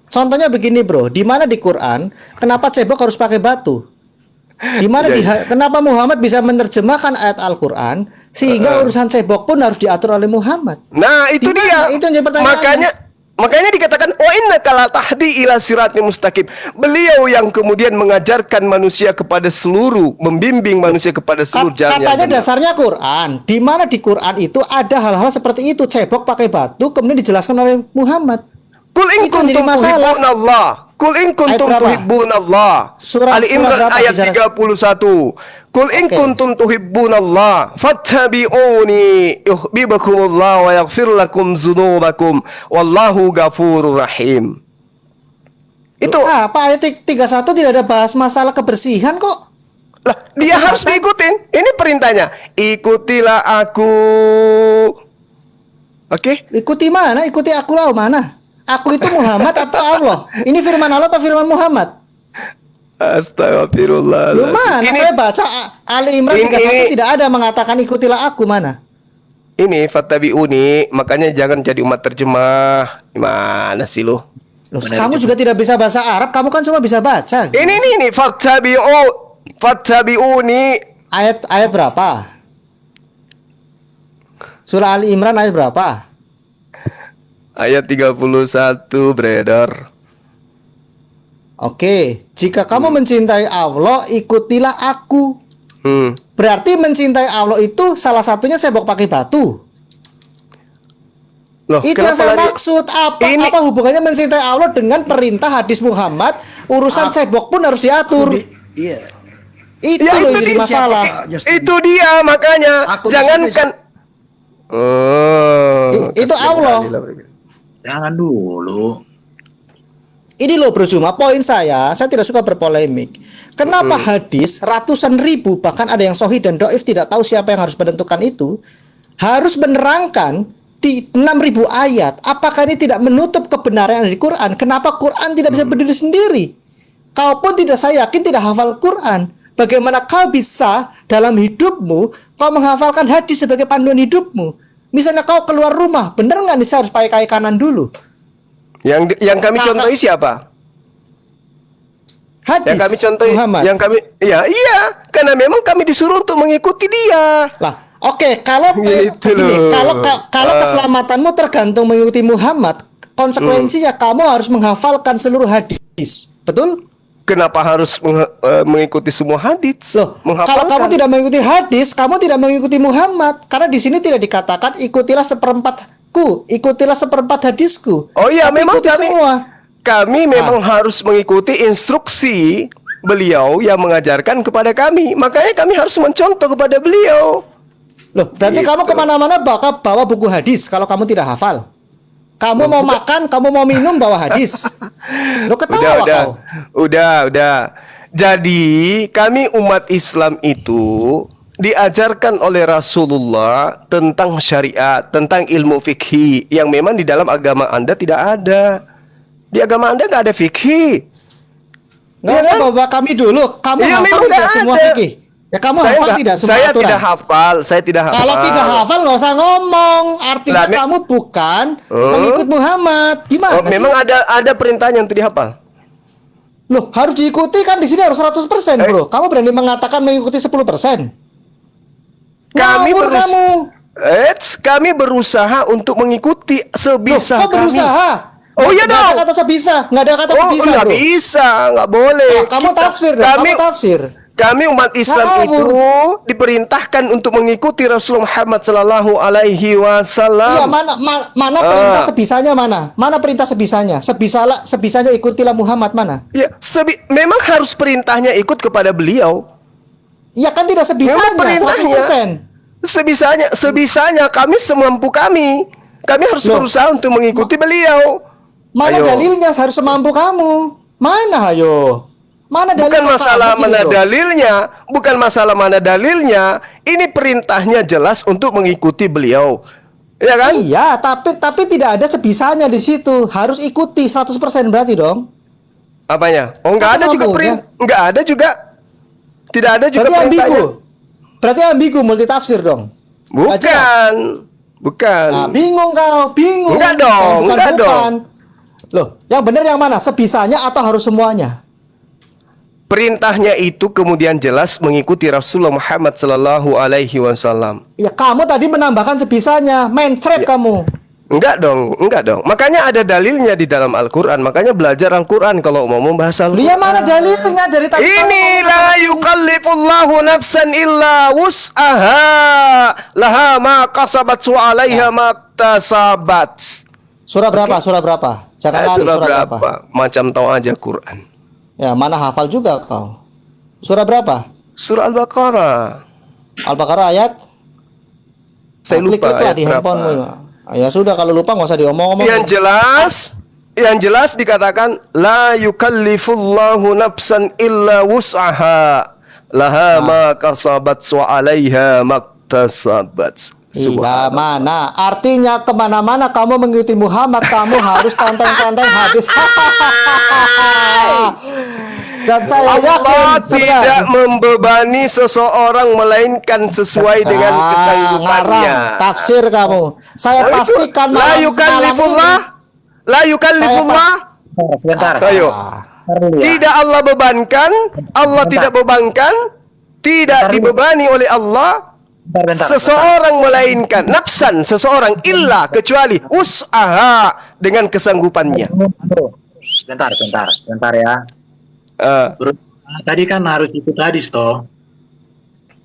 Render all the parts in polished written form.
Contohnya begini bro, di mana di Quran kenapa cebok harus pakai batu? Di mana kenapa Muhammad bisa menerjemahkan ayat Al-Quran sehingga urusan cebok pun harus diatur oleh Muhammad? Nah, itu dia. Itu yang jadi pertanyaannya. Makanya dikatakan wa innaka la tahdi ila siratal mustaqim. Beliau yang kemudian mengajarkan manusia kepada seluruh, membimbing manusia kepada seluruh jalan. Katanya dasarnya Quran. Di mana di Quran itu ada hal-hal seperti itu, cebok pakai batu, kemudian dijelaskan oleh Muhammad. Kul in kuntum tuhibbunallah. Kul in kuntum tuhibbunallah. Ali Imran ayat 31. Kul in kuntum tuhibbunallah fattabi'uni yuhibbukumullah wa yaghfir lakum dzunubakum wallahu ghafurur rahim. Itu apa ayat 31 tidak ada bahas masalah kebersihan kok? Lah, dia harus diikutin. Ini perintahnya. Ikutilah aku. Oke? Ikuti mana? Ikuti aku lah mana? Aku itu Muhammad atau Allah? Ini firman Allah atau firman Muhammad? Astagfirullah. Lu mana? Saya baca Ali Imran 31 tidak ada mengatakan ikutilah aku, mana? Ini fattabi'uni, makanya jangan jadi umat terjemah. Gimana sih lu? Loh, kamu juga tidak bisa bahasa Arab, kamu kan cuma bisa baca. Ini fattabi'uni. Ayat berapa? Surah Ali Imran ayat berapa? Ayat 31, brother. Oke, jika kamu mencintai Allah, ikutilah aku. Berarti mencintai Allah itu salah satunya cebok pakai batu. Loh, itu yang saya maksud. Apa hubungannya mencintai Allah dengan perintah hadis Muhammad? Urusan cebok pun harus diatur. Iya. Itu ya, loh jadi masalah. Itu dia makanya. Jangankan. Itu Allah. Jangan dulu. Ini loh Bro Juma, poin saya tidak suka berpolemik. Kenapa hadis ratusan ribu, bahkan ada yang sahih dan dhaif, tidak tahu siapa yang harus menentukan itu, harus menerangkan di 6.000 ayat. Apakah ini tidak menutup kebenaran yang ada di Quran? Kenapa Quran tidak bisa berdiri sendiri? Kau pun tidak, saya yakin tidak hafal Quran. Bagaimana kau bisa dalam hidupmu kau menghafalkan hadis sebagai panduan hidupmu? Misalnya kau keluar rumah, bener nggak nih saya harus pakai kaki kanan dulu? Yang kami contohi siapa? Hadis yang kami contohi Muhammad. Iya, karena memang kami disuruh untuk mengikuti dia. Lah, oke, kalau kalau keselamatanmu tergantung mengikuti Muhammad, konsekuensinya kamu harus menghafalkan seluruh hadis. Betul? Kenapa harus mengikuti semua hadis? Loh, kalau kamu tidak mengikuti hadis, kamu tidak mengikuti Muhammad. Karena di sini tidak dikatakan ikutilah seperempatku, ikutilah seperempat hadisku. Oh iya, tapi memang kami memang harus mengikuti instruksi beliau yang mengajarkan kepada kami. Makanya kami harus mencontoh kepada beliau. Loh, berarti kamu kemana-mana bawa buku hadis kalau kamu tidak hafal. Kamu mau makan, kamu mau minum, bawa hadis. Lo ketawa kau. Udah. Jadi kami umat Islam itu diajarkan oleh Rasulullah tentang syariat, tentang ilmu fikih yang memang di dalam agama Anda tidak ada. Di agama Anda nggak ada fikih. Nggak usah bawa kami dulu. Kamu hafal tidak semua fikih? Ya kamu hafal tidak semua aturan? Saya tidak hafal. Kalau tidak hafal nggak usah ngomong. Artinya kamu bukan mengikut Muhammad. Gimana sih? Memang ada perintahnya yang tidak hafal. Loh, harus diikuti kan, di sini harus 100%, Bro. Kamu berani mengatakan mengikuti 10%? Kami berusaha untuk mengikuti sebisa kami. Kok berusaha? Oh iya dong. Nggak ada kata sebisa, nggak ada kata sebisa. Nggak bisa, nggak boleh. Kamu tafsir, kamu tafsir. Kami umat Islam itu diperintahkan untuk mengikuti Rasulullah Muhammad Sallallahu Alaihi Wasallam. Iya, mana perintah sebisanya mana? Mana perintah sebisanya? Sebisanya ikutilah Muhammad mana? Ya, memang harus perintahnya ikut kepada beliau. Ya kan tidak sebisanya, 100%. Sebisanya kami semampu kami. Kami harus berusaha untuk mengikuti beliau. Mana dalilnya harus semampu kamu? Mana ayo? Mana dalil? Bukan masalah mana dalilnya. Ini perintahnya jelas untuk mengikuti beliau. Ya kan? Iya, tapi tidak ada sebisanya di situ. Harus ikuti 100% berarti dong. Apanya? Oh, enggak ada juga perintah. Enggak ada juga. Tidak ada juga perintahnya. Berarti ambigu multitafsir dong. Bukan. Nah, bingung kau, bingung. Enggak dong. Loh, yang benar yang mana? Sebisanya atau harus semuanya? Perintahnya itu kemudian jelas mengikuti Rasulullah Muhammad sallallahu alaihi wasallam. Ya kamu tadi menambahkan sebisanya, mencret kamu. Enggak dong. Makanya ada dalilnya di dalam Al-Qur'an. Makanya belajar Al-Qur'an kalau mau membahas Al-Qur'an. Dia mana dalilnya dari tadi? Ini la yukallifullahu nafsan illa wus'aha laha ma kasabat wa 'alaiha ma iktasabat. Surah berapa? Surah berapa? Jangan lari, Surah surah berapa? berapa? Macam tahu aja Quran. Ya, mana hafal juga kau. Surah berapa? Surah Al-Baqarah. Al-Baqarah ayat? Saya lupa Klik-klik lah ayat di berapa. handphonemu. Ya sudah, kalau lupa nggak usah diomong-omong. Yang jelas dikatakan la yukallifullahu nafsan illa wus'aha laha ma kasabat wa 'alaiha maktasabat. Iya, mana? Artinya kemana-mana kamu mengikuti Muhammad, kamu harus tenteng-tenteng hadis. Dan saya Allah yakin tidak membebani seseorang melainkan sesuai dengan kesanggupannya. ngarang, tafsir kamu. Saya Nah, itu pastikan la yukallifullah, la yukallifullah. Sebentar. Ayo. Dulu ya. Tidak Allah bebankan, Allah tidak bebankan, tidak dibebani oleh Allah Bentar. seseorang melainkan nafsan seseorang illa kecuali usaha dengan kesanggupannya. Sebentar ya. Bro, tadi kan harus ikut hadis toh.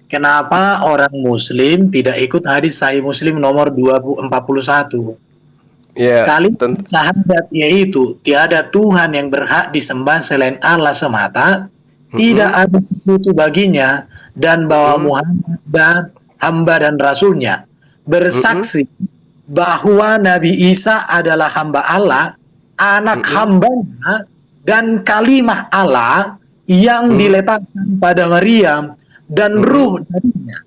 Kenapa orang Muslim tidak ikut hadis Sahih Muslim nomor 241? Ya, Kalimat syahadat yaitu tiada Tuhan yang berhak disembah selain Allah semata, tidak ada sekutu baginya, dan bahwa Muhammad dan hamba dan rasulnya bersaksi bahwa Nabi Isa adalah hamba Allah, anak hambanya, dan kalimah Allah yang diletakkan pada Maryam dan ruh darinya.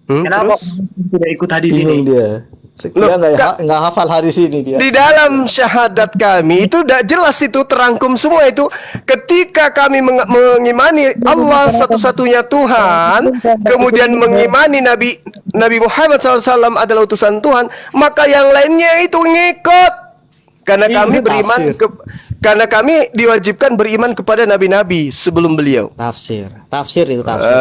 Kenapa tidak ikut hadis ini? Dia. Dia nggak hafal hadis ini dia. Di dalam syahadat kami itu tidak jelas, itu terangkum semua itu. Ketika kami mengimani Allah satu-satunya Tuhan, kemudian mengimani Nabi Muhammad SAW adalah utusan Tuhan, maka yang lainnya itu ngikut. Karena kami beriman karena kami diwajibkan beriman kepada nabi-nabi sebelum beliau. Tafsir itu tafsir.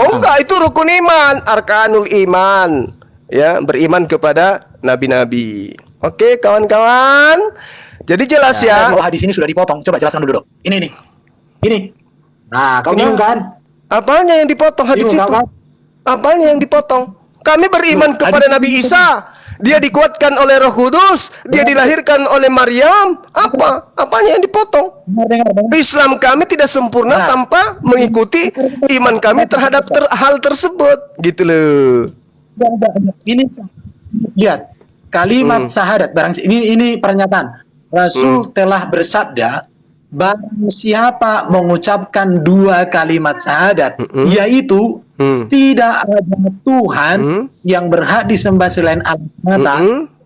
Enggak, itu rukun iman, arkanul iman. Ya, beriman kepada nabi-nabi. Oke, kawan-kawan. Jadi jelas ya. Kalau hadis ini sudah dipotong, coba jelaskan dulu, Dok. Ini. Nah, kau bingung kan? Apanya yang dipotong hadis itu? Apanya yang dipotong? Kami beriman kepada Nabi Isa. Dia dikuatkan oleh Roh Kudus, dia dilahirkan oleh Maryam. Apanya yang dipotong? Islam kami tidak sempurna tanpa mengikuti iman kami terhadap hal tersebut. Gitu loh. Ini lihat kalimat syahadat, barang ini pernyataan Rasul telah bersabda, barang siapa mengucapkan dua kalimat syahadat, yaitu tidak ada Tuhan yang berhak disembah selain Allah semata,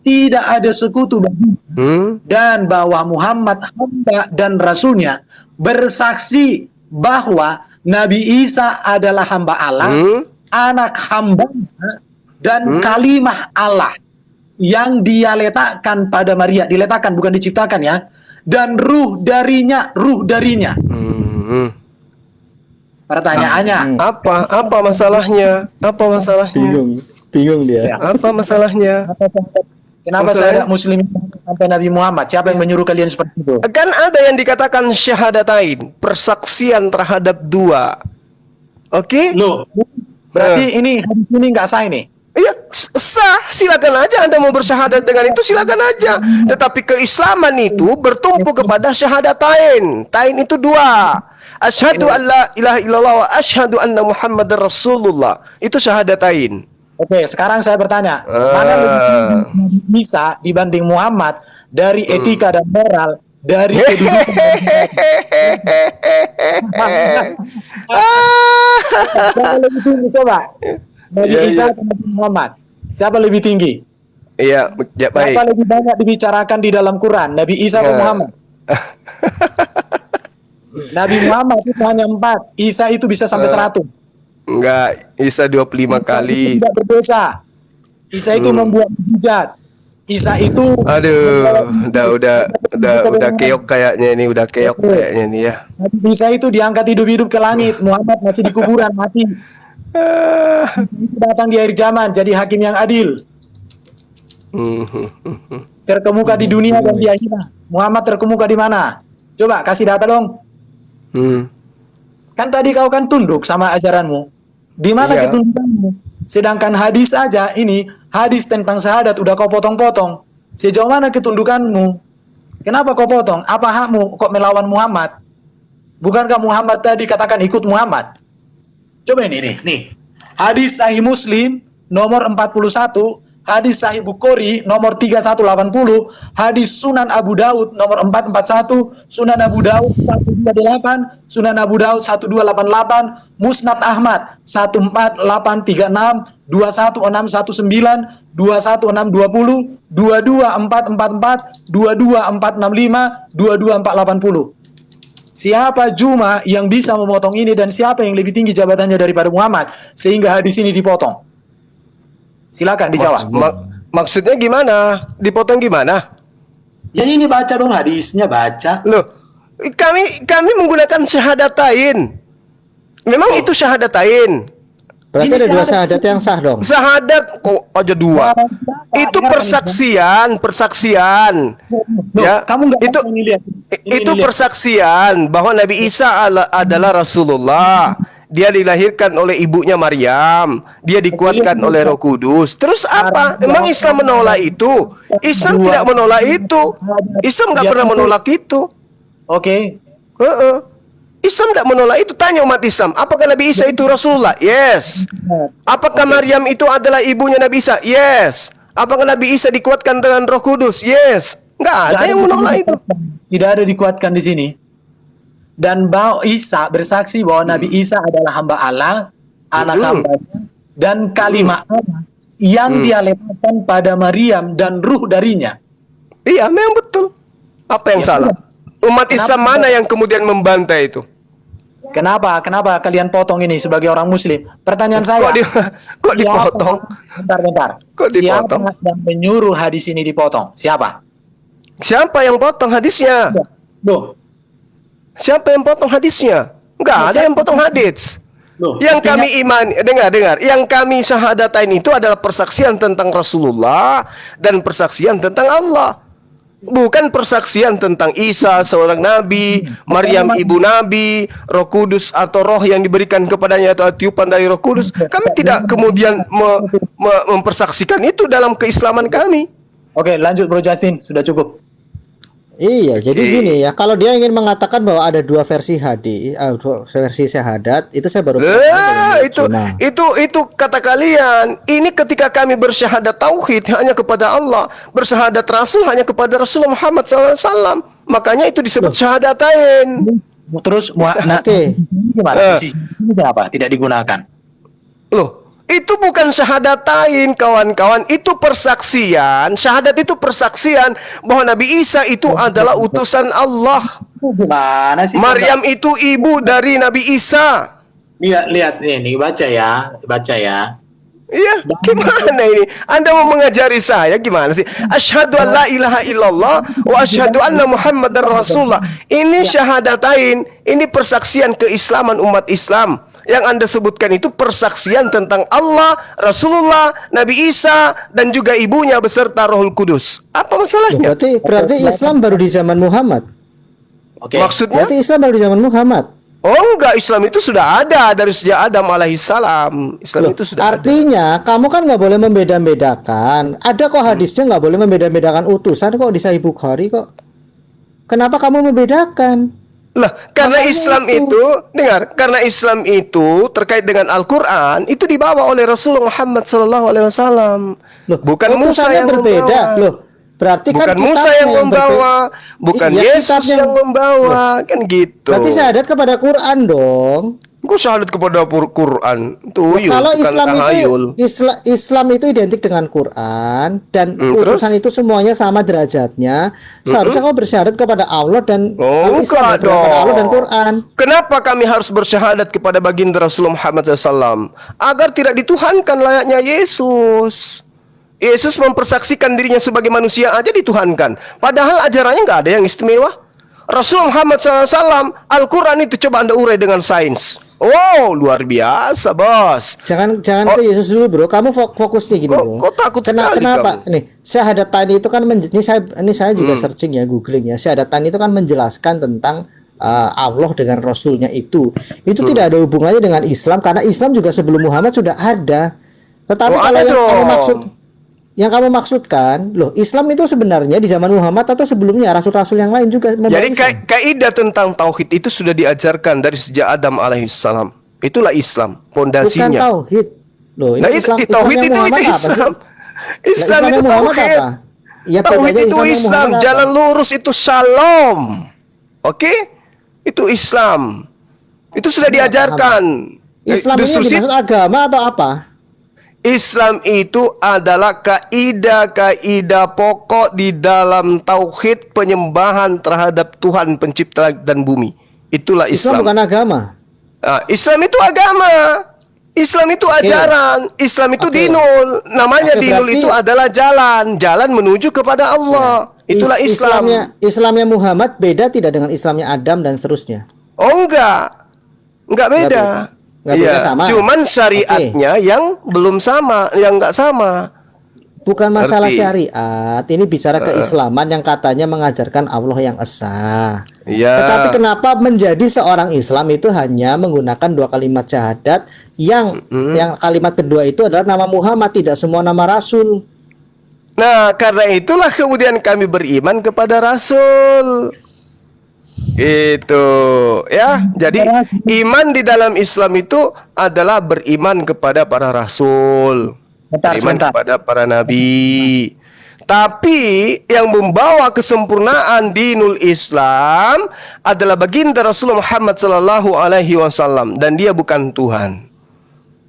tidak ada sekutu baginya, dan bahwa Muhammad hamba dan rasulnya, bersaksi bahwa Nabi Isa adalah hamba Allah, anak hambanya, dan kalimah Allah yang dia letakkan pada Maria, diletakkan bukan diciptakan ya, dan ruh darinya. Pertanyaannya, apa masalahnya? Bingung dia. Apa masalahnya? kenapa saya Muslim sampai Nabi Muhammad? Siapa yang menyuruh kalian seperti itu? Kan ada yang dikatakan syahadatain, persaksian terhadap dua. Oke? Loh, berarti ini hadis ini nggak sah ini? Iya, sah. Silakan aja Anda mau bersyahadat dengan itu, silakan aja. Tetapi keislaman itu bertumpu kepada syahadatain. Tain itu dua. Asyhadu an la ilaha illallah wa asyhadu anna Muhammadar Rasulullah. Itu syahadatain. Oke, sekarang saya bertanya, mana lebih tinggi Isa dibanding Muhammad dari etika dan moral, dari kedudukan? Siapa lebih tinggi coba? Nabi Isa atau Nabi Muhammad? Siapa lebih tinggi? Iya, ya, baik. Siapa lebih banyak dibicarakan di dalam Quran? Nabi Isa atau Muhammad? Nabi Muhammad itu hanya 4, Isa itu bisa sampai 100. Enggak, Isa 25 kali. Isa tidak berdosa. Isa itu membuat mukjizat. Isa itu Aduh, udah keok kayaknya ini, udah keok kayaknya nih ya. Nabi Isa itu diangkat hidup-hidup ke langit, Muhammad masih di kuburan mati. Itu datang di akhir zaman jadi hakim yang adil. Terkemuka di dunia dan di akhirat. Muhammad terkemuka di mana? Coba kasih data dong. Kan tadi kau kan tunduk sama ajaranmu. Di mana Iya. ketundukanmu? Sedangkan hadis aja ini, hadis tentang syahadat udah kau potong-potong. Sejauh mana ketundukanmu? Kenapa kau potong? Apa hakmu kok melawan Muhammad? Bukankah Muhammad tadi katakan ikut Muhammad? Coba ini nih. Hadis Sahih Muslim nomor 41, hadis Sahih Bukhari nomor 3180, hadis Sunan Abu Daud nomor 441, Sunan Abu Daud 128, Sunan Abu Daud 1288, Musnad Ahmad 14836, 21619, 21620, 22444, 22465, 22480. Siapa Juma yang bisa memotong ini dan siapa yang lebih tinggi jabatannya daripada Muhammad sehingga hadis ini dipotong? Silakan dijawab. Maksudnya gimana? Dipotong gimana? Ya ini baca dong hadisnya, baca. Loh, kami menggunakan syahadatain. Memang itu syahadatain. Berarti Ini ada dua syahadat. syahadat yang sah dong. Syahadat kok aja dua. Barang siapa, Itu dengarkan persaksian. Loh, Ya, kamu nggak itu baca ini, lihat. itu Ini lihat. persaksian bahwa Nabi Isa adalah Rasulullah. Dia dilahirkan oleh ibunya Maryam. Dia dikuatkan oleh Roh Kudus. Terus apa? Emang Islam menolak itu? Islam tidak menolak itu. Islam nggak pernah menolak itu. Oke. Islam tidak menolak itu. Tanya umat Islam, apakah Nabi Isa itu Rasulullah? Yes. Apakah Maryam itu adalah ibunya Nabi Isa? Yes. Apakah Nabi Isa dikuatkan dengan Roh Kudus? Yes. Nggak ada yang menolak itu. Tidak ada dikuatkan di sini. Dan bahwa Isa bersaksi bahwa Nabi Isa adalah hamba Allah, anak hambanya, dan kalimat Allah yang dia lepaskan pada Maryam dan ruh darinya. Iya, memang betul. Apa yang Ya, salah? Umat Islam mana yang kemudian membantai itu? Kenapa kalian potong ini sebagai orang Muslim? Pertanyaan saya. Kok dipotong? Bentar. Kok dipotong? Siapa yang menyuruh hadis ini dipotong? Siapa? Siapa yang potong hadisnya? Loh, Siapa yang potong hadisnya? Enggak ada yang potong hadis. loh. Yang artinya- kami imani, dengar. Yang kami syahadatain itu adalah persaksian tentang Rasulullah dan persaksian tentang Allah. Bukan persaksian tentang Isa seorang nabi, Maryam ibu nabi, Roh Kudus atau roh yang diberikan kepadanya atau tiupan dari Roh Kudus. Kami tidak kemudian mempersaksikan itu dalam keislaman kami. Oke, lanjut Bro Justin, sudah cukup. Iya, jadi gini ya, kalau dia ingin mengatakan bahwa ada dua versi hadis, dua versi syahadat, itu saya baru Itu kata kalian. Ini ketika kami bersyahadat tauhid hanya kepada Allah, bersyahadat Rasul hanya kepada Rasulullah Muhammad SAW. Makanya itu disebut syahadatain. Terus Oke. gimana? Posisi ini kenapa tidak digunakan? Loh, itu bukan syahadatain kawan-kawan, itu persaksian. Syahadat itu persaksian bahwa Nabi Isa itu adalah utusan Allah. Gimana sih? Maryam itu ibu dari Nabi Isa. Lihat ini baca ya. Iya, gimana ini? Anda mau mengajari saya gimana sih? Asyhadu an la ilaha illallah wa asyhadu anna Muhammadar Rasulullah. Ini syahadatain, ini persaksian keislaman umat Islam. Yang Anda sebutkan itu persaksian tentang Allah, Rasulullah, Nabi Isa, dan juga ibunya beserta Rohul Kudus. Apa masalahnya? Berarti Islam baru di zaman Muhammad. Oke. Maksudnya? Berarti Islam baru di zaman Muhammad. Oh enggak, Islam itu sudah ada dari sejak Adam alaihissalam. Islam Loh, itu sudah ada. artinya kamu kan nggak boleh membeda-bedakan. Ada kok hadisnya nggak boleh membeda-bedakan utusan kok di Sahih Bukhari kok. Kenapa kamu membedakan? Lah, karena Masalahnya Islam itu, dengar, karena Islam itu terkait dengan Al-Qur'an itu dibawa oleh Rasulullah Muhammad SAW. Loh, Bukan Musa utusannya yang berbeda. membawa. Loh, berarti kan Bukan Musa kitabnya yang membawa, berbeda. bukan Iya, Yesus kitabnya- yang membawa, kan gitu. Berarti syahadat kepada Quran dong. Gue syahadat kepada Quran. Tuyul, Kalau bukan Islam tahayul. itu Islam itu identik dengan Quran dan Terus? utusan itu semuanya sama derajatnya. Seharusnya kau bersyahadat kepada Allah dan kalau Islam enggak adalah kepada Allah dan dong. Quran. Kenapa kami harus bersyahadat kepada baginda Rasulullah Muhammad SAW? Agar tidak dituhankan layaknya Yesus. Yesus mempersaksikan dirinya sebagai manusia aja dituhankan. Padahal ajarannya nggak ada yang istimewa. Rasul Muhammad SAW, Al-Quran itu coba Anda urai dengan sains. Oh, luar biasa, bos. Jangan ke Yesus dulu, bro. Kamu fokusnya gini, bro. Kok takut sekali kenapa? kamu? Nih, syahadatan itu kan ini saya juga searching ya, googling ya. Syahadatan itu kan menjelaskan tentang Allah dengan Rasulnya itu tidak ada hubungannya dengan Islam, karena Islam juga sebelum Muhammad sudah ada. Tetapi kalau yang kamu maksudkan, loh, Islam itu sebenarnya di zaman Muhammad atau sebelumnya rasul-rasul yang lain juga membawa Jadi Islam. kaidah tentang tauhid itu sudah diajarkan dari sejak Adam alaihissalam. Itulah Islam, pondasinya. Bukan tauhid. Loh, ini tauhid itu Muhammad apa Islam. sih? Islam itu Muhammad tauhid. apa? Ya, Tauhid itu Islam, jalan lurus itu shalom. Oke? Itu Islam. Itu sudah diajarkan. Islam ini dimaksud agama atau apa? Islam itu adalah kaidah-kaidah pokok di dalam tauhid penyembahan terhadap Tuhan pencipta langit dan bumi. Itulah Islam. Islam bukan agama. Islam itu agama. Islam itu ajaran. Islam itu dinul. Namanya dinul itu adalah jalan menuju kepada Allah. Itulah Islam. Islamnya Muhammad beda tidak dengan Islamnya Adam dan seterusnya? Oh, enggak beda. Enggak beda, sama. Cuman syariatnya yang belum sama, yang enggak sama. Bukan masalah syariat, ini bicara keislaman yang katanya mengajarkan Allah yang esa. Tetapi kenapa menjadi seorang Islam itu hanya menggunakan 2 kalimat syahadat, yang kalimat kedua itu adalah nama Muhammad, tidak semua nama Rasul. Nah, karena itulah kemudian kami beriman kepada Rasul. Itu ya. Jadi iman di dalam Islam itu adalah beriman kepada para rasul, beriman kepada para nabi. Tapi yang membawa kesempurnaan dinul Islam adalah baginda Rasulullah Muhammad sallallahu alaihi wasallam, dan dia bukan Tuhan.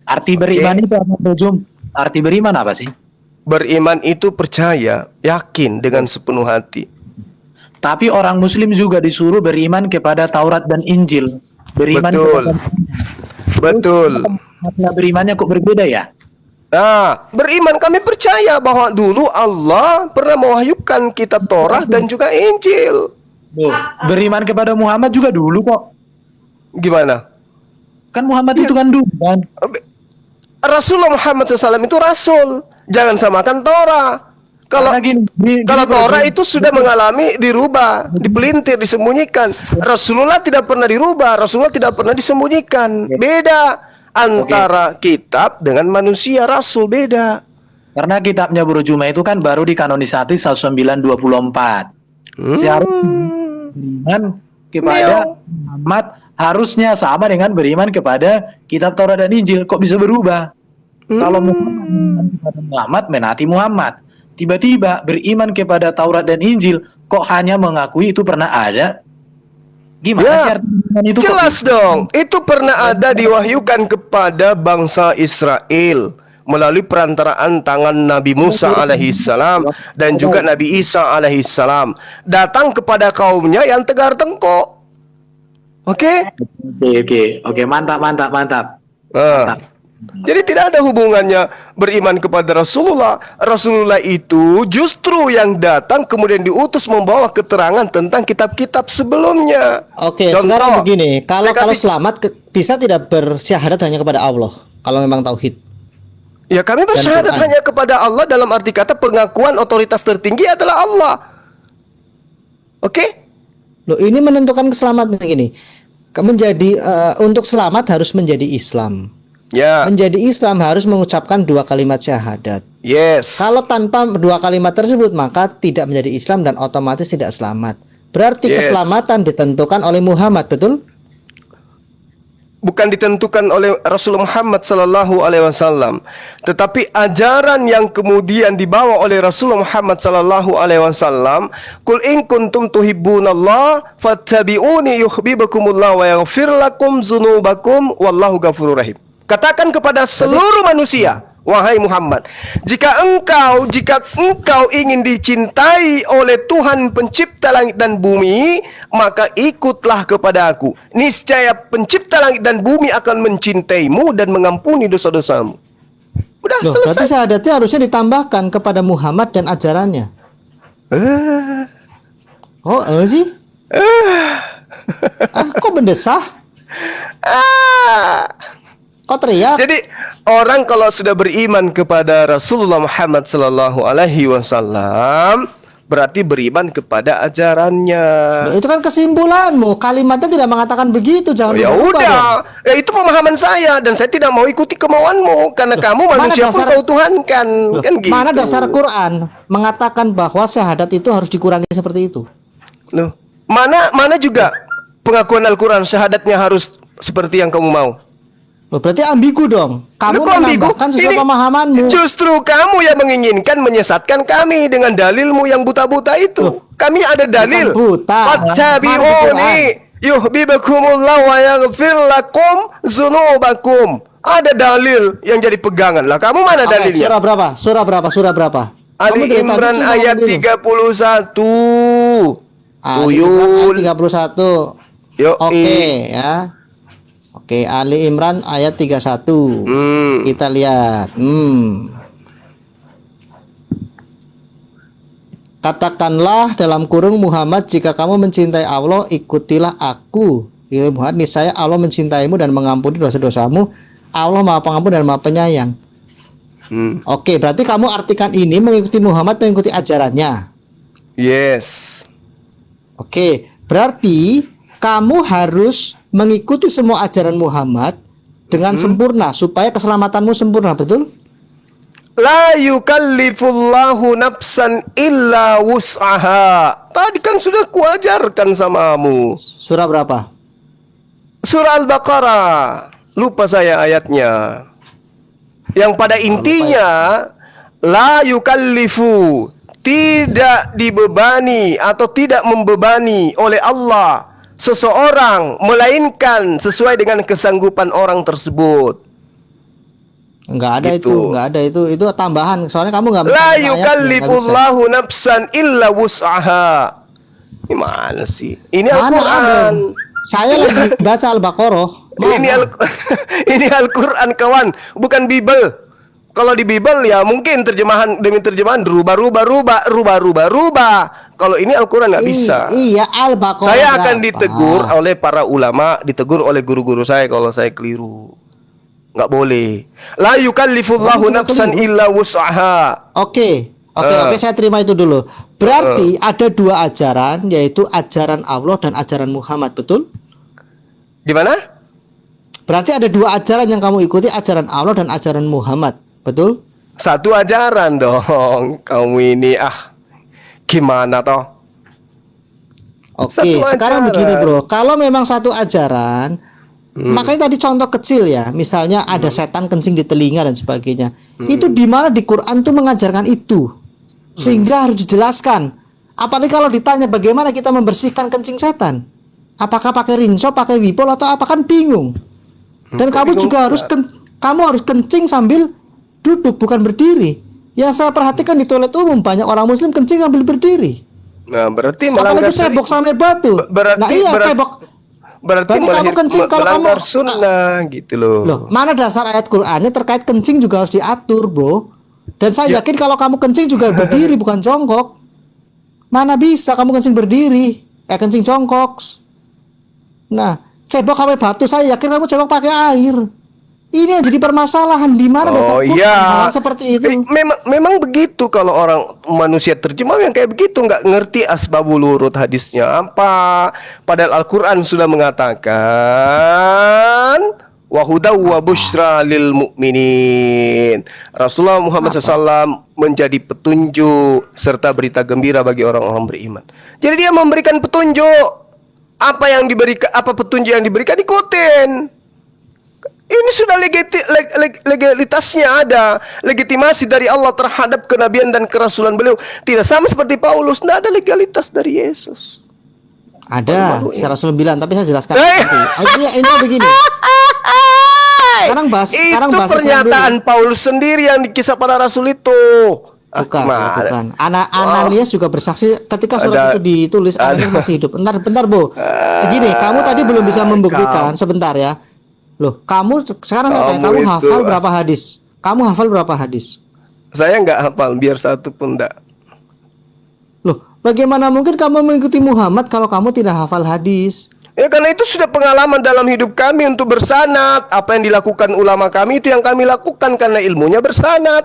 Arti beriman itu apa, Jum? Arti beriman apa sih? Beriman itu percaya, yakin dengan sepenuh hati. Tapi orang Muslim juga disuruh beriman kepada Taurat dan Injil. Betul. Makna berimannya kok berbeda ya? Nah, beriman kami percaya bahwa dulu Allah pernah mewahyukan kitab Taurat dan juga Injil. Beriman kepada Muhammad juga dulu kok. Gimana? Kan Muhammad itu kan dulu kan. Rasulullah Muhammad SAW itu rasul. Jangan samakan Torah. Kalau Torah itu sudah mengalami dirubah, dipelintir, disembunyikan. Rasulullah tidak pernah dirubah, Rasulullah tidak pernah disembunyikan. Beda antara kitab dengan manusia, Rasul beda. Karena kitabnya Bro Juma itu kan baru dikanonisasi 1924. Seharusnya beriman kepada Muhammad harusnya sama dengan beriman kepada kitab Taurat dan Injil. Kok bisa berubah? Kalau Muhammad menati Muhammad, tiba-tiba beriman kepada Taurat dan Injil, kok hanya mengakui itu pernah ada? Gimana sih artinya itu? Jelas dong, itu pernah ada diwahyukan kepada bangsa Israel melalui perantaraan tangan Nabi Musa alaihissalam dan juga Nabi Isa alaihissalam, datang kepada kaumnya yang tegar tengkuk. Oke, mantap. Jadi tidak ada hubungannya beriman kepada Rasulullah. Rasulullah itu justru yang datang kemudian diutus membawa keterangan tentang kitab-kitab sebelumnya. Oke, sekarang begini, kalau selamat bisa tidak bersyahadat hanya kepada Allah kalau memang tauhid? Ya, kami bersyahadat hanya kepada Allah dalam arti kata pengakuan otoritas tertinggi adalah Allah. Oke? Loh, ini menentukan keselamatan gini. Untuk selamat harus menjadi Islam. Ya. Menjadi Islam harus mengucapkan 2 kalimat syahadat. Yes. Kalau tanpa 2 kalimat tersebut maka tidak menjadi Islam dan otomatis tidak selamat. Berarti keselamatan ditentukan oleh Muhammad, betul? Bukan ditentukan oleh Rasulullah Muhammad sallallahu alaihi wasallam, tetapi ajaran yang kemudian dibawa oleh Rasulullah Muhammad sallallahu alaihi wasallam, "Qul in kuntum tuhibbunallah fattabi'uni yuhibbukumullah wa yaghfir lakum dzunubakum wallahu ghafurur rahim." Katakan kepada seluruh manusia, wahai Muhammad, jika engkau ingin dicintai oleh Tuhan pencipta langit dan bumi, maka ikutlah kepada aku. Niscaya pencipta langit dan bumi akan mencintaimu dan mengampuni dosa-dosamu. Udah Loh, berarti selesai. syahadatnya harusnya ditambahkan kepada Muhammad dan ajarannya. Eh, Oh, sih? Kok mendesah? ah. Kok teriak? Jadi orang kalau sudah beriman kepada Rasulullah Muhammad sallallahu alaihi wasallam berarti beriman kepada ajarannya. Loh, itu kan kesimpulanmu. Kalimatnya tidak mengatakan begitu. Jangan Oh, ya berubah dong. udah, ya itu pemahaman saya dan saya tidak mau ikuti kemauanmu karena kamu mana manusia pun dasar- kau tuhankan Loh, kan gitu. mana dasar Quran mengatakan bahwa syahadat itu harus dikurangi seperti itu? Loh, mana juga pengakuan Al-Quran syahadatnya harus seperti yang kamu mau. Loh, berarti ambigu dong. Kamu Loh, kok ambigu? menambahkan sesuai Ini pemahamanmu. Justru kamu yang menginginkan menyesatkan kami dengan dalilmu yang buta-buta itu. Loh, Kami ada dalil. buta. Fattabi'uni yuhibbukumullah wa yaghfir lakum dzunubakum. Ada dalil yang jadi pegangan. Lah kamu mana Oke, dalilnya? surah berapa? Surah berapa? Surah berapa? Ali Kamu dari tadi Imran cuma ayat ngomong dulu. 31. Ali Imran ayat Tuyul. 31. Yuk. Oke, ya. Oke, Ali Imran ayat 31. Kita lihat. Katakanlah dalam kurung Muhammad, jika kamu mencintai Allah, ikutilah aku. Ya Muhammad, niscaya Allah mencintaimu dan mengampuni dosa-dosamu. Allah Maha Pengampun dan Maha Penyayang. Oke, berarti kamu artikan ini mengikuti Muhammad, mengikuti ajarannya. Yes. Oke, berarti kamu harus mengikuti semua ajaran Muhammad dengan sempurna supaya keselamatanmu sempurna, betul? La yukallifullahu nafsan illa wus'aha. Tadi kan sudah kuajarkan samamu. Surah berapa? Surah Al-Baqarah. Lupa saya ayatnya. Yang pada intinya la yukallifu, tidak dibebani atau tidak membebani oleh Allah seseorang melainkan sesuai dengan kesanggupan orang tersebut. Enggak ada Gitu. itu, enggak ada itu tambahan. Soalnya kamu enggak La ayatnya, enggak bisa. yukallifullahu nafsan illa wus'aha. Gimana sih? Ini Mana Al-Quran. ada? Saya lagi baca Al-Baqarah. Ini Al-Quran kawan, bukan Bible. Kalau di Bible ya mungkin terjemahan demi terjemahan rubah. Kalau ini Al-Quran nggak bisa. Iya, Al-Baqarah. Saya akan berapa? ditegur oleh para ulama, ditegur oleh guru-guru saya kalau saya keliru. Nggak boleh. La yukallifullahu Kamu juga nafsan keliru. illa wus'aha. Oke, saya terima itu dulu. Berarti ada dua ajaran, yaitu ajaran Allah dan ajaran Muhammad, betul? Gimana? Berarti ada dua ajaran yang kamu ikuti, ajaran Allah dan ajaran Muhammad, betul? Satu ajaran dong. Kamu ini gimana toh? Oke, Satu sekarang ajaran. begini bro, kalau memang satu ajaran, makanya tadi contoh kecil ya, misalnya ada setan kencing di telinga dan sebagainya, itu di mana di Quran tuh mengajarkan itu, sehingga harus dijelaskan. Apalagi kalau ditanya bagaimana kita membersihkan kencing setan, apakah pakai rinso, pakai wipol atau apa, kan bingung. Dan kamu bingung juga kamu harus kencing sambil duduk, bukan berdiri. Yang saya perhatikan di toilet umum banyak orang Muslim kencing sambil berdiri. Nah, berarti melanggar Apalagi cebok sampai batu. Berarti- Nah iya berarti- cebok. Berarti kamu kencing kalau kamu melanggar sunnah gitu loh. Loh, mana dasar ayat Qur'annya terkait kencing juga harus diatur, bro. Dan saya yakin kalau kamu kencing juga berdiri bukan jongkok. Mana bisa kamu kencing berdiri, kencing jongkok. Nah, cebok sampai batu, saya yakin kamu cebok pakai air. Ini yang jadi permasalahan, di mana dasar Quran hal seperti itu. Memang begitu kalau orang manusia terjemah yang kayak begitu nggak ngerti asbabul wurud hadisnya apa. Padahal Al-Qur'an sudah mengatakan wa hudaw wa busyra lil mu'minin. Rasulullah Muhammad SAW menjadi petunjuk serta berita gembira bagi orang-orang beriman. Jadi dia memberikan petunjuk. Apa yang diberikan, apa petunjuk yang diberikan ikutin. Ini sudah legalitasnya ada, legitimasi dari Allah terhadap kenabian dan kerasulan beliau. Tidak sama seperti Paulus, tidak ada legalitas dari Yesus. Ada, secara Rasul bilang, tapi saya jelaskan nanti. Ini begini. Sekarang bahas pernyataan Paulus sendiri yang dikisah para rasul itu. Bukan. Ananias juga bersaksi ketika surat itu ditulis. Ananias masih hidup. Bentar, Bu. Gini, kamu tadi belum bisa membuktikan. Sebentar ya. Loh, sekarang saya tanya, kamu hafal berapa hadis? Kamu hafal berapa hadis? Saya nggak hafal, biar satu pun enggak. Loh, bagaimana mungkin kamu mengikuti Muhammad kalau kamu tidak hafal hadis? Ya karena itu sudah pengalaman dalam hidup kami untuk bersanad. Apa yang dilakukan ulama kami itu yang kami lakukan karena ilmunya bersanad.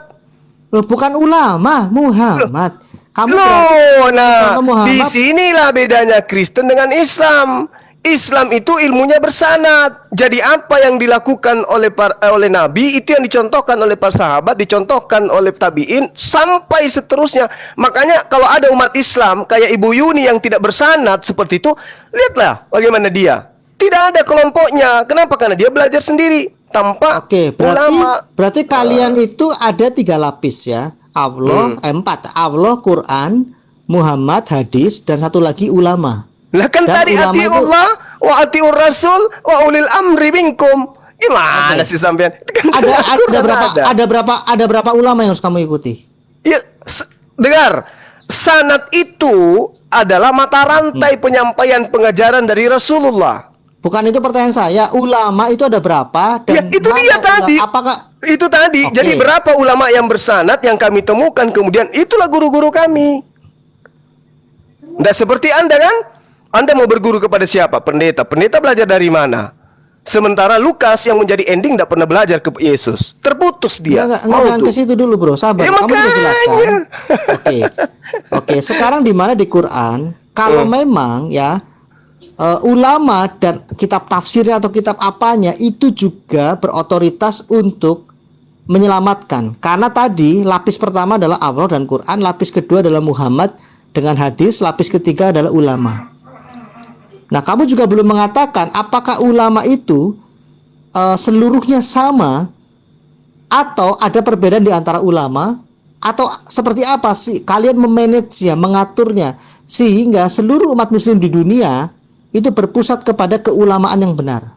Loh, bukan ulama, Muhammad. Kamu Loh, nah contoh Muhammad. di sinilah bedanya Kristen dengan Islam. Islam itu ilmunya bersanad. Jadi apa yang dilakukan oleh Nabi itu yang dicontohkan oleh para sahabat, dicontohkan oleh tabiin sampai seterusnya. Makanya kalau ada umat Islam kayak Ibu Yuni yang tidak bersanad seperti itu, lihatlah bagaimana dia. Tidak ada kelompoknya. Kenapa? Karena dia belajar sendiri tanpa Oke, ulama. berarti kalian itu ada 3 lapis ya. Allah, 4. Allah, Quran, Muhammad, hadis, dan satu lagi ulama. Lah kan Dan tadi ulama itu- atiullah wa atiur rasul wa ulil amri minkum. Gimana sih sampean? Itu kan Ada berapa ulama yang harus kamu ikuti? Ya, dengar. Sanad itu adalah mata rantai penyampaian pengajaran dari Rasulullah. Bukan itu pertanyaan saya. Ulama itu ada berapa? Ya, itu dia tadi. Apakah Itu tadi. Oke. Jadi berapa ulama yang bersanad yang kami temukan, kemudian itulah guru-guru kami. Nggak seperti Anda kan? Anda mau berguru kepada siapa? Pendeta. Pendeta belajar dari mana? Sementara Lukas yang menjadi ending tidak pernah belajar ke Yesus. Terputus dia. Enggak, Mau jangan tuh. ke situ dulu, Bro. Sabar. Ya, Kamu sudah makanya. jelaskan. Oke. Oke, sekarang di mana di Quran kalau memang ya ulama dan kitab tafsirnya atau kitab apanya itu juga berotoritas untuk menyelamatkan. Karena tadi lapis pertama adalah Allah dan Quran, lapis kedua adalah Muhammad dengan hadis, lapis ketiga adalah ulama. Nah, kamu juga belum mengatakan apakah ulama itu seluruhnya sama atau ada perbedaan di antara ulama, atau seperti apa sih kalian memanage-nya, mengaturnya sehingga seluruh umat muslim di dunia itu berpusat kepada keulamaan yang benar.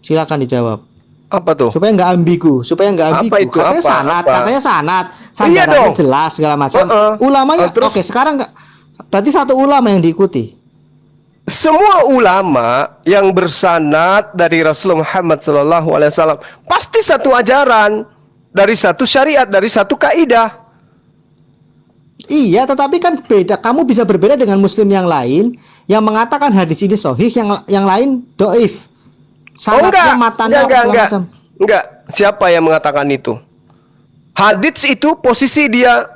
Silakan dijawab. Apa tuh? Supaya nggak ambigu, Apa itu? Katanya Apa? sanad, Apa? katanya sanad, Iya sandarannya dong. jelas segala macam. Ulamanya, Terus? oke, sekarang nggak, berarti satu ulama yang diikuti. Semua ulama yang bersanad dari Rasulullah Muhammad SAW pasti satu ajaran, dari satu syariat, dari satu kaidah. Iya, tetapi kan beda. Kamu bisa berbeda dengan muslim yang lain yang mengatakan hadis ini sahih, yang lain doif. Sanadnya, matanya, segala macam. Enggak. Siapa yang mengatakan itu? Hadits itu posisi dia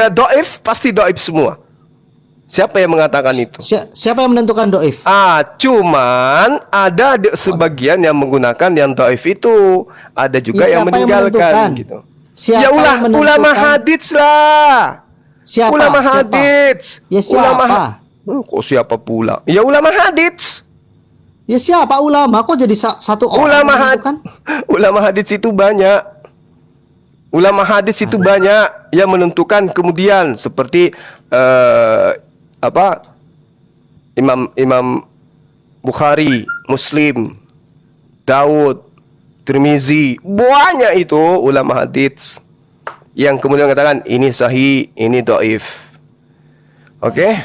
doif, pasti doif semua. Siapa yang mengatakan itu? Siapa yang menentukan doif? Cuman ada sebagian yang menggunakan yang doif itu, ada juga Ya, yang siapa yang meninggalkan menentukan? gitu. Siapa Ya ulah, yang menentukan? ulama hadits lah. Siapa? Ulama Siapa? hadits. Ya, siapa? Kok siapa pula? Ya ulama hadits. Ya siapa ulama? Kok jadi satu orang Ulama yang menentukan? ulama hadits itu banyak. Ulama hadits itu banyak yang menentukan, kemudian seperti Imam Bukhari, Muslim, Daud, Tirmizi, banyak itu ulama hadits yang kemudian mengatakan ini sahih, ini dhaif. Oke?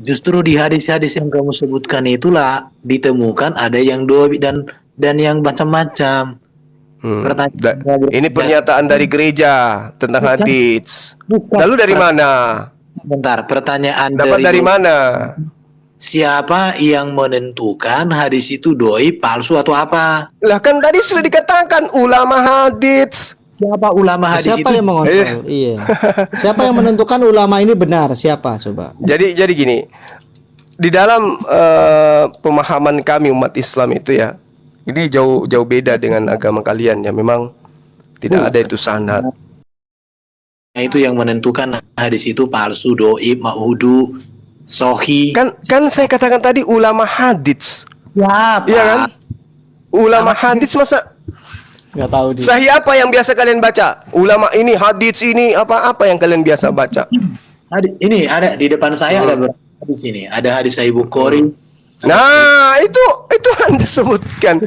Justru di hadis-hadis yang kamu sebutkan itulah ditemukan ada yang doib dan yang macam-macam. Ini pernyataan dari gereja tentang Bukan. hadits. Bukan. Lalu dari mana? Bentar, pertanyaan Dapat dari mana? siapa yang menentukan hadis itu doib, palsu atau apa? Lah kan tadi sudah dikatakan ulama hadits. Siapa ulama hadis Siapa itu? yang mengontrol? Iya. Siapa yang menentukan ulama ini benar? Siapa? Coba. Jadi gini, di dalam pemahaman kami umat Islam itu ya, ini jauh beda dengan agama kalian ya. Memang tidak ada itu sanad. Nah, itu yang menentukan hadis itu palsu, doib, ma'udu, sohi. Kan saya katakan tadi ulama hadits. Siapa? Iya kan? Ulama hadits masa Nggak tahu dia. sahih apa yang biasa kalian baca? Ulama ini hadits ini apa yang kalian biasa baca? Ini ada di depan saya ada beberapa hadis ini. Ada hadis Sahih Bukhari. Nah, itu Anda sebutkan.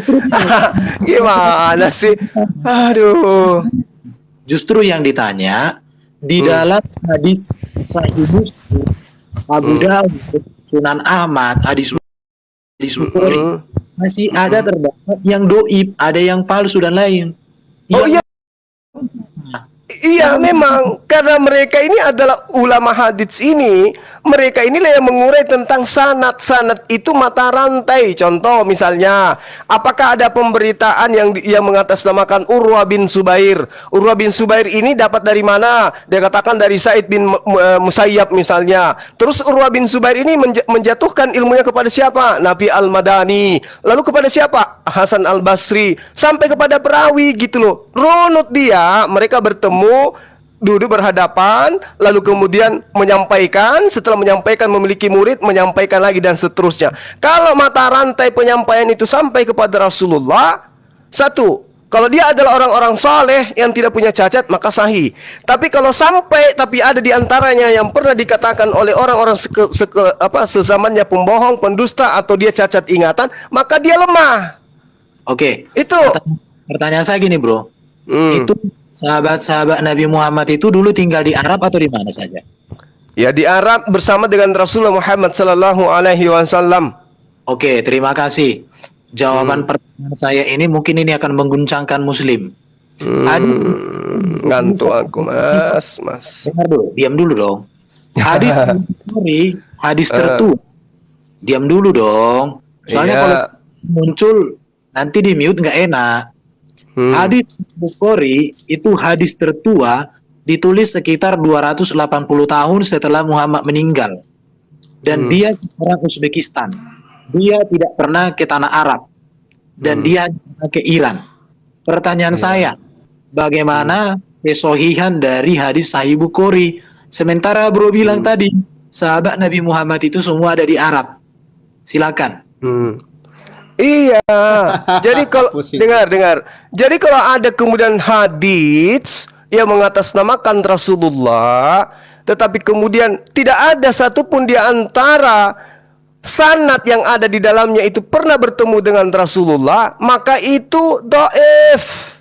Gimana sih? Aduh. Justru yang ditanya di dalam hadis Sahih Muslim, Abu Dawud, Sunan Ahmad, hadis Bukhari masih ada terdapat yang doib, ada yang palsu dan lain. Oh Yang- iya, iya memang karena mereka ini adalah ulama hadits ini, mereka inilah yang mengurai tentang sanad. Sanad itu mata rantai. Contoh misalnya, apakah ada pemberitaan yang mengatasnamakan Urwa bin Subair? Urwa bin Subair ini dapat dari mana? Dia katakan dari Said bin Musayyab misalnya. Terus Urwa bin Subair ini menjatuhkan ilmunya kepada siapa? Nabi Al-Madani. Lalu kepada siapa? Hasan Al-Basri. Sampai kepada perawi gitu loh. Runut dia, mereka bertemu, duduk berhadapan, lalu kemudian menyampaikan, setelah menyampaikan memiliki murid, menyampaikan lagi dan seterusnya. Kalau mata rantai penyampaian itu sampai kepada Rasulullah, satu, kalau dia adalah orang-orang saleh yang tidak punya cacat, maka sahih. Tapi kalau sampai tapi ada di antaranya yang pernah dikatakan oleh orang-orang sezamannya pembohong, pendusta, atau dia cacat ingatan, maka dia lemah. Oke. Itu. Pertanyaan saya gini, Bro. Hmm. Itu sahabat-sahabat Nabi Muhammad itu dulu tinggal di Arab atau di mana saja? Ya di Arab bersama dengan Rasulullah Muhammad sallallahu alaihi wasallam. Oke, terima kasih. Jawaban pertanyaan saya ini mungkin ini akan mengguncangkan Muslim. Ngantuk aku, Mas. Dengar dulu, diam dulu dong. Hadis Bukhari, hadis tertua. Diam dulu dong. Soalnya Iya. kalau muncul nanti di mute nggak enak. Hadis Bukhari itu hadis tertua, ditulis sekitar 280 tahun setelah Muhammad meninggal. Dan dia seorang Uzbekistan. Dia tidak pernah ke tanah Arab. Dan dia pernah ke Iran. Pertanyaan saya, bagaimana kesohihan dari hadis Sahih Bukhari? Sementara bro bilang tadi, sahabat Nabi Muhammad itu semua ada di Arab. Silakan. Iya. Jadi kalau Pusing. dengar. Jadi kalau ada kemudian hadits yang mengatasnamakan Rasulullah, tetapi kemudian tidak ada satupun di antara sanad yang ada di dalamnya itu pernah bertemu dengan Rasulullah, maka itu dhaif.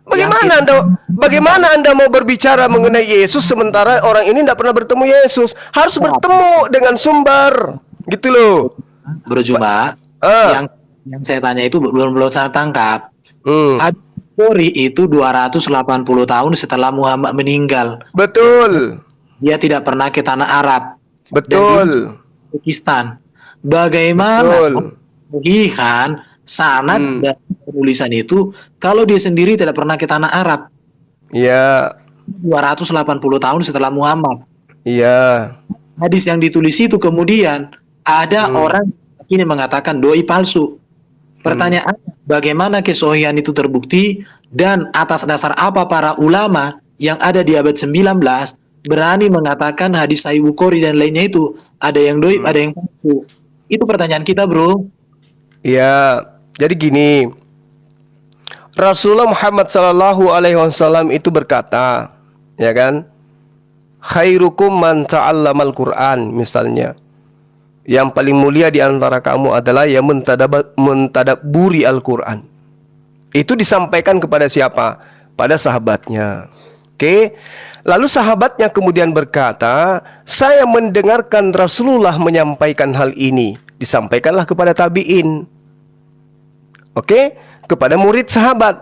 Bagaimana Anda mau berbicara mengenai Yesus sementara orang ini tidak pernah bertemu Yesus? Harus bertemu dengan sumber. Gitu loh. Bro Juma, yang saya tanya itu belum saya tangkap. Hadis Bukhari itu 280 tahun setelah Muhammad meninggal. Betul. Dia tidak pernah ke tanah Arab. Betul. Pakistan. Bagaimana Betul. kesohihan sanad dan penulisan itu kalau dia sendiri tidak pernah ke tanah Arab? Iya. 280 tahun setelah Muhammad. Iya. Hadis yang ditulis itu kemudian ada orang ini mengatakan doi palsu. Pertanyaannya, bagaimana kesohihan itu terbukti dan atas dasar apa para ulama yang ada di abad 19 berani mengatakan hadis Sahih Bukhari dan lainnya itu ada yang doib, ada yang palsu? Itu pertanyaan kita, bro. Iya. Jadi gini, Rasulullah Muhammad sallallahu alaihi wasallam itu berkata, ya kan? Khairukum man ta'allamal Qur'an misalnya. Yang paling mulia di antara kamu adalah yang mentadabburi Al-Qur'an. Itu disampaikan kepada siapa? Pada sahabatnya. Oke. Lalu sahabatnya kemudian berkata, saya mendengarkan Rasulullah menyampaikan hal ini. Disampaikanlah kepada tabi'in. Oke, kepada murid sahabat.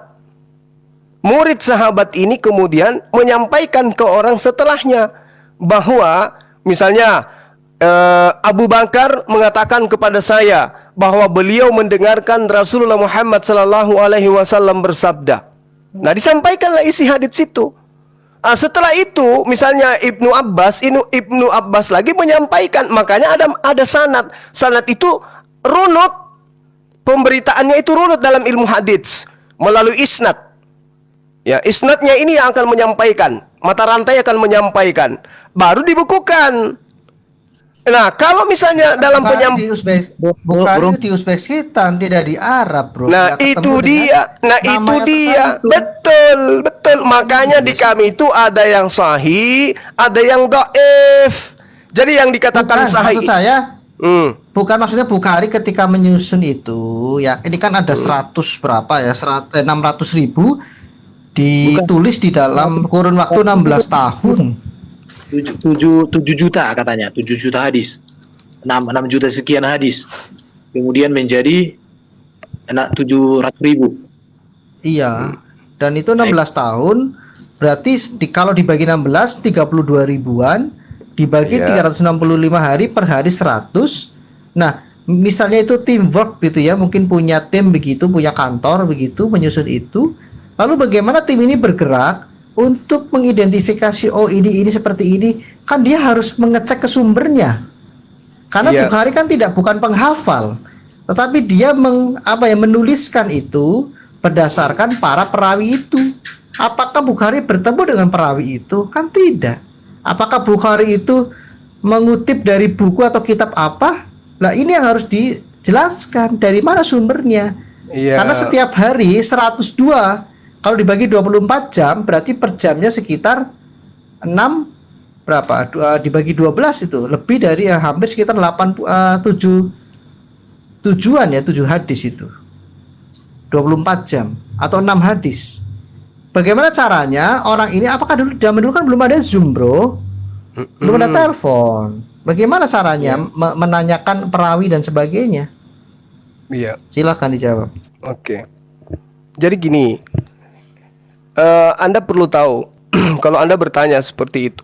Murid sahabat ini kemudian menyampaikan ke orang setelahnya bahwa misalnya Abu Bakar mengatakan kepada saya bahwa beliau mendengarkan Rasulullah Muhammad sallallahu alaihi wasallam bersabda. Nah, disampaikanlah isi hadits itu. Setelah itu misalnya Ibnu Abbas lagi menyampaikan, makanya ada sanad. Sanad itu runut, pemberitaannya itu runut dalam ilmu hadits melalui isnad. Ya, isnadnya ini yang akan menyampaikan, mata rantai akan menyampaikan, baru dibukukan. Nah, kalau misalnya dalam Bukhari di Uzbekistan, tidak di Arab, bro. Nah, Tidak itu ketemu dia. dengan Nah, itu namanya dia. tertentu. Betul. Makanya di kami itu ada yang sahih, ada yang dhaif. Jadi yang dikatakan Bukan, sahih. maksud saya, bukan maksudnya Bukhari ketika menyusun itu, ya ini kan ada 100 berapa ya, 600.000 ditulis di dalam kurun waktu 16 tahun. 7 juta katanya, 7 juta hadis. 6 juta sekian hadis. Kemudian menjadi enak 700.000. Iya. Dan itu 16 tahun berarti kalau dibagi 16 32 ribuan dibagi Iya. 365 hari per hari 100. Nah, misalnya itu teamwork gitu ya, mungkin punya tim begitu, punya kantor begitu menyusun itu. Lalu bagaimana tim ini bergerak untuk mengidentifikasi oh ini seperti ini? Kan dia harus mengecek ke sumbernya. Karena Iya. Bukhari kan bukan penghafal, tetapi dia menuliskan itu berdasarkan para perawi itu. Apakah Bukhari bertemu dengan perawi itu? Kan tidak. Apakah Bukhari itu mengutip dari buku atau kitab apa? Nah, ini yang harus dijelaskan dari mana sumbernya. Iya. Karena setiap hari 102 kalau dibagi 24 jam berarti per jamnya sekitar 6 berapa? Dibagi 12 itu lebih dari hampir sekitar 7 tujuan ya, 7 hadis itu. 24 jam atau 6 hadis. Bagaimana caranya orang ini, apakah zaman dulu kan belum ada Zoom, Bro? Belum ada telepon. Bagaimana caranya menanyakan perawi dan sebagainya? Iya. Silakan dijawab. Oke. Jadi gini, Anda perlu tahu kalau Anda bertanya seperti itu,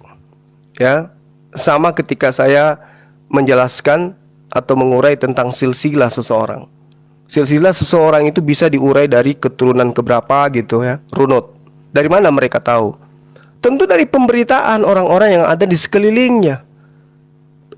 ya, sama ketika saya menjelaskan atau mengurai tentang silsilah seseorang. Silsilah seseorang itu bisa diurai dari keturunan keberapa gitu ya, runut. Dari mana mereka tahu? Tentu dari pemberitaan orang-orang yang ada di sekelilingnya.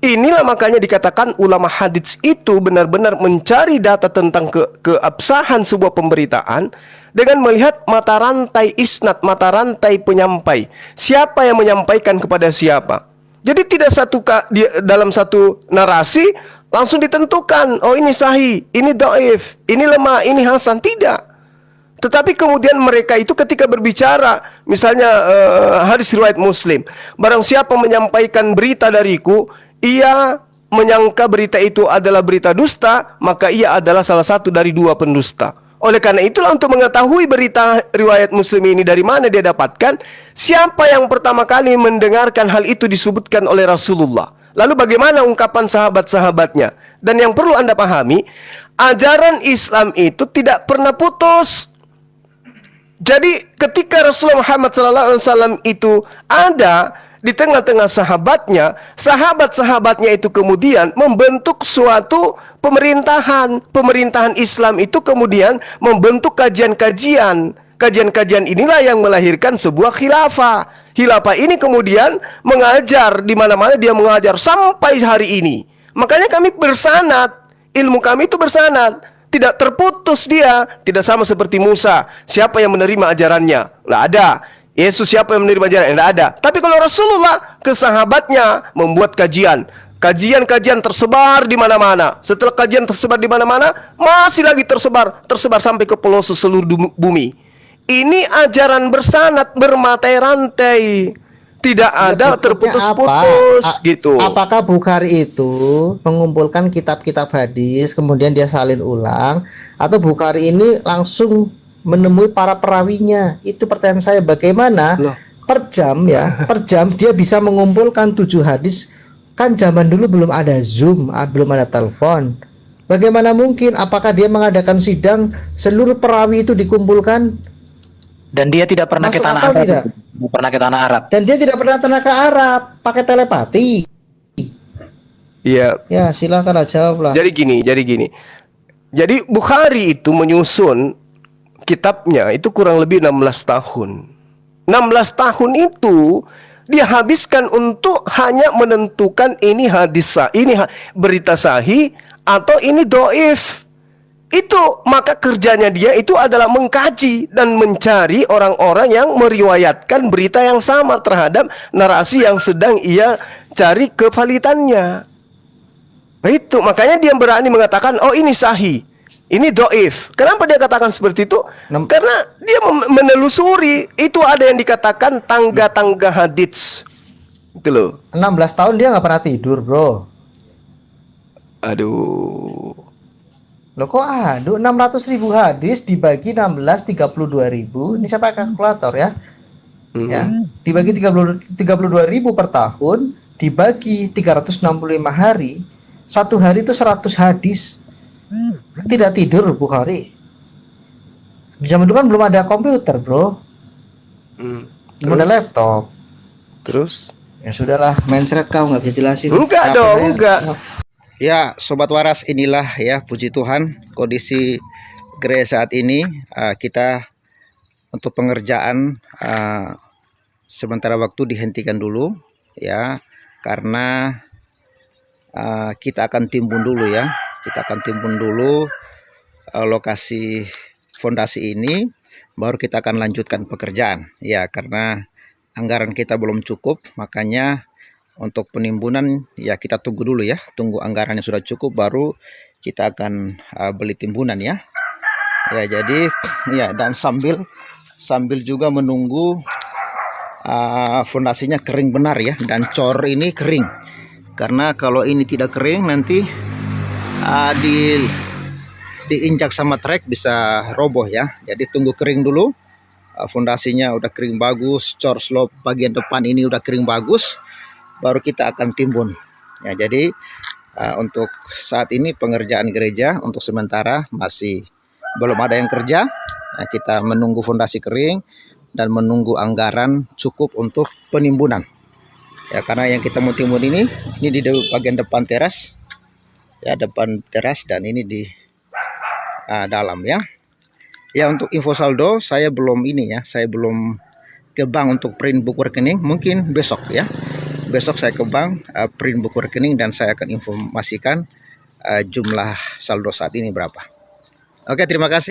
Inilah makanya dikatakan ulama hadits itu benar-benar mencari data tentang keabsahan sebuah pemberitaan dengan melihat mata rantai isnad, mata rantai penyampai. Siapa yang menyampaikan kepada siapa. Jadi tidak dalam satu narasi langsung ditentukan, oh ini sahih, ini dhaif, ini lemah, ini hasan. Tidak. Tetapi kemudian mereka itu ketika berbicara, misalnya hadis riwayat Muslim, barang siapa menyampaikan berita dariku, ia menyangka berita itu adalah berita dusta, maka ia adalah salah satu dari 2 pendusta. Oleh karena itulah, untuk mengetahui berita riwayat Muslim ini dari mana dia dapatkan, siapa yang pertama kali mendengarkan hal itu disebutkan oleh Rasulullah, lalu bagaimana ungkapan sahabat-sahabatnya. Dan yang perlu Anda pahami, ajaran Islam itu tidak pernah putus. Jadi ketika Rasulullah Muhammad SAW itu ada di tengah-tengah sahabatnya, sahabat-sahabatnya itu kemudian membentuk suatu pemerintahan. Pemerintahan Islam itu kemudian membentuk kajian-kajian. Kajian-kajian inilah yang melahirkan sebuah khilafah. Khilafah ini kemudian mengajar di mana-mana, dia mengajar sampai hari ini. Makanya kami bersanad, ilmu kami itu bersanad. Tidak terputus dia. Tidak sama seperti Musa. Siapa yang menerima ajarannya? Tidak ada. Yesus siapa yang menerima ajarannya? Tidak ada. Tapi kalau Rasulullah ke sahabatnya membuat kajian. Kajian-kajian tersebar di mana-mana. Setelah kajian tersebar di mana-mana, masih lagi tersebar sampai ke pelosok seluruh bumi. Ini ajaran bersanad, bermatai rantai. Tidak ada terputus-putus gitu. Apakah Bukhari itu mengumpulkan kitab-kitab hadis kemudian dia salin ulang, atau Bukhari ini langsung menemui para perawinya? Itu pertanyaan saya. Bagaimana per jam ya, per jam dia bisa mengumpulkan 7 hadis? Kan zaman dulu belum ada Zoom, belum ada telepon. Bagaimana mungkin? Apakah dia mengadakan sidang seluruh perawi itu dikumpulkan? Dan dia tidak pernah ke tanah Arab. Tidak pernah ke tanah Arab. Dan dia tidak pernah ke Arab, pakai telepati. Iya. Ya, silakan aja jawab lah. Jadi gini. Jadi Bukhari itu menyusun kitabnya itu kurang lebih 16 tahun. 16 tahun itu dia habiskan untuk hanya menentukan ini hadis ini berita sahih atau ini dhaif. Itu maka kerjanya dia itu adalah mengkaji dan mencari orang-orang yang meriwayatkan berita yang sama terhadap narasi yang sedang ia cari kevalitannya. Itu makanya dia berani mengatakan, oh ini sahih, ini dhaif. Kenapa dia katakan seperti itu? Karena dia menelusuri. Itu ada yang dikatakan tangga-tangga hadits. Itu loh. 16 tahun dia nggak pernah tidur, bro. Aduh. Loh kok 600.000 hadis dibagi 16 32.000. Ini saya pakai kalkulator ya. Ya, dibagi 32.000 per tahun, dibagi 365 hari. Satu hari itu 100 hadis. Tidak tidur Bukhari. Di zaman dulu kan belum ada komputer, bro. Belum ada laptop. Terus? Ya sudahlah, mencret kau nggak bisa jelasin. Enggak Capek dong, saya. enggak. Ya, Sobat Waras, inilah ya, puji Tuhan kondisi gereja saat ini. Kita untuk pengerjaan sementara waktu dihentikan dulu ya, karena kita akan timbun dulu ya. Kita akan timbun dulu lokasi fondasi ini, baru kita akan lanjutkan pekerjaan ya, karena anggaran kita belum cukup. Makanya untuk penimbunan ya kita tunggu dulu ya, tunggu anggarannya sudah cukup baru kita akan beli timbunan ya. Ya jadi ya, dan sambil juga menunggu fondasinya kering benar ya, dan cor ini kering, karena kalau ini tidak kering nanti diinjak sama trek bisa roboh ya. Jadi tunggu kering dulu, fondasinya udah kering bagus, cor slope bagian depan ini udah kering bagus, baru kita akan timbun ya. Jadi untuk saat ini pengerjaan gereja untuk sementara masih belum ada yang kerja. Kita menunggu fondasi kering dan menunggu anggaran cukup untuk penimbunan ya, karena yang kita mau timbun ini di bagian depan teras ya, depan teras, dan ini di dalam ya. Ya, untuk info saldo saya belum saya belum ke bank untuk print buku rekening. Mungkin besok ya, besok saya ke bank print buku rekening dan saya akan informasikan jumlah saldo saat ini berapa. Oke, terima kasih.